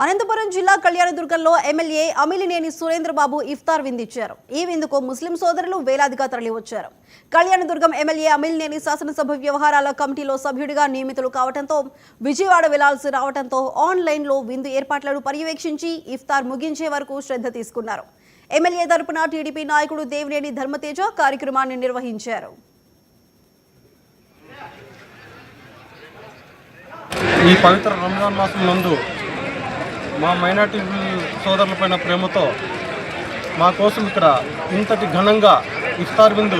అనంతపురం జిల్లా కళ్యాణదుర్గంలో ఎమ్మెల్యే అమిలినేని సురేంద్రబాబు ఇఫ్తార్ విందిచ్చారు. ఈ విందుకు ముస్లిం సోదరులు వేలాదిగా తరలివచ్చారు. కళ్యాణదుర్గం ఎమ్మెల్యే అమిలినేని శాసనసభ వ్యవహారాల కమిటీలో సభ్యుడిగా నియమితులు కావడంతో విజయవాడ వెళ్లాల్సి రావడంతో ఆన్లైన్లో విందు ఏర్పాట్లను పర్యవేక్షించి ఇఫ్తార్ ముగించే వరకు శ్రద్ధ తీసుకున్నారు. ఎమ్మెల్యే తరపున టీడీపీ నాయకుడు దేవినేని ధర్మతేజ కార్యక్రమాన్ని నిర్వహించారు. ఈ పవిత్ర రంజాన్ మాసం నందు మా మైనార్టీ సోదరులపైన ప్రేమతో మా కోసం ఇక్కడ ఇంతటి ఘనంగా ఇఫ్తార్ విందు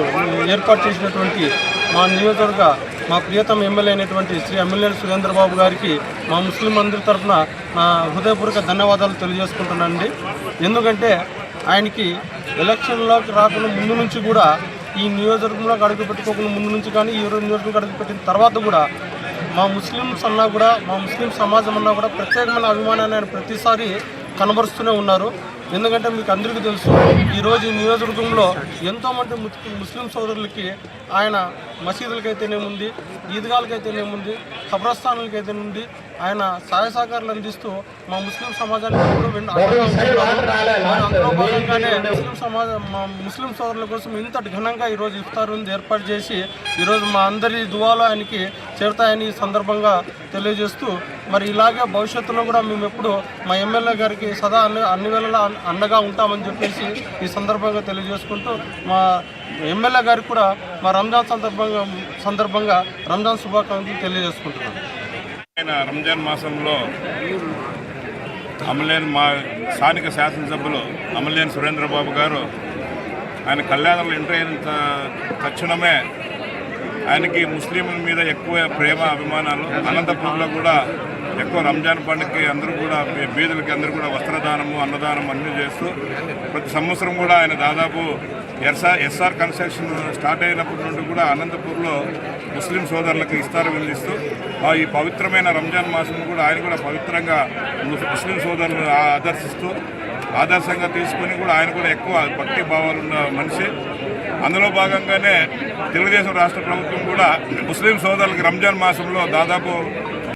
ఏర్పాటు చేసినటువంటి మా నియోజకవర్గ మా ప్రియతమ ఎమ్మెల్యే అయినటువంటి శ్రీ అమిలినేని సురేంద్రబాబు గారికి మా ముస్లిం అందరి తరఫున నా హృదయపూర్వక ధన్యవాదాలు తెలియజేసుకుంటున్నానండి. ఎందుకంటే ఆయనకి ఎలక్షన్లోకి రాకుండా ముందు నుంచి కూడా ఈ నియోజకవర్గంలోకి అడుగు పెట్టుకోకుండా ముందు నుంచి కానీ ఈ నియోజకవర్గం అడుగు పెట్టిన తర్వాత కూడా మా ముస్లిమ్స్ అన్నా కూడా మా ముస్లిం సమాజం అన్నా కూడా ప్రత్యేకమైన అభిమానాన్ని ఆయన ప్రతిసారి కనబరుస్తూనే ఉన్నారు. ఎందుకంటే మీకు అందరికీ తెలుసు, ఈరోజు ఈ నియోజకవర్గంలో ఎంతోమంది ముస్లిం సోదరులకి ఆయన మసీదులకైతేనేముంది, ఈద్గాలకైతేనేముంది, ఖబరస్థానాలకైతేనేముంది ఆయన సహాయ సహకారాలు అందిస్తూ మా ముస్లిం సమాజానికి అందులో భాగంగానే మా ముస్లిం సోదరుల కోసం ఇంతటి ఘనంగా ఈరోజు ఇఫ్తార్ విందు ఏర్పాటు చేసి ఈరోజు మా అందరి దువాలో ఆయనకి చేరుతాయని ఈ సందర్భంగా తెలియజేస్తూ, మరి ఇలాగే భవిష్యత్తులో కూడా మేము ఎప్పుడు మా ఎమ్మెల్యే గారికి సదా అన్ని వేళలా అండగా ఉంటామని చెప్పేసి ఈ సందర్భంగా తెలియజేసుకుంటూ మా ఎమ్మెల్యే గారికి కూడా మా రంజాన్ సందర్భంగా రంజాన్ శుభాకాంక్షలు తెలియజేసుకుంటున్నాను. రంజాన్ మాసంలో అమిలినేని మా స్థానిక శాసనసభ్యులు అమిలినేని సురేంద్రబాబు గారు ఆయన కళ్యాణంలో ఎంటర్ అయిన తక్షణమే ఆయనకి ముస్లింల మీద ఎక్కువ ప్రేమ అభిమానాలు. అనంతపురంలో కూడా ఎక్కువ రంజాన్ పండుగకి అందరూ కూడా బీదులకి అందరూ కూడా వస్త్రదానము అన్నదానం అన్నీ చేస్తూ ప్రతి సంవత్సరం కూడా ఆయన దాదాపు ఎస్ఆర్ కన్స్ట్రక్షన్ స్టార్ట్ అయినప్పటి నుండి కూడా అనంతపూర్లో ముస్లిం సోదరులకు ఇఫ్తార్ విందిస్తూ ఈ పవిత్రమైన రంజాన్ మాసం కూడా ఆయన కూడా పవిత్రంగా ముస్లిం సోదరులను ఆదర్శంగా తీసుకొని కూడా ఆయన కూడా ఎక్కువ భక్తి భావాలు ఉన్న మనిషి. అందులో భాగంగానే తెలుగుదేశం రాష్ట్ర ప్రభుత్వం కూడా ముస్లిం సోదరులకు రంజాన్ మాసంలో దాదాపు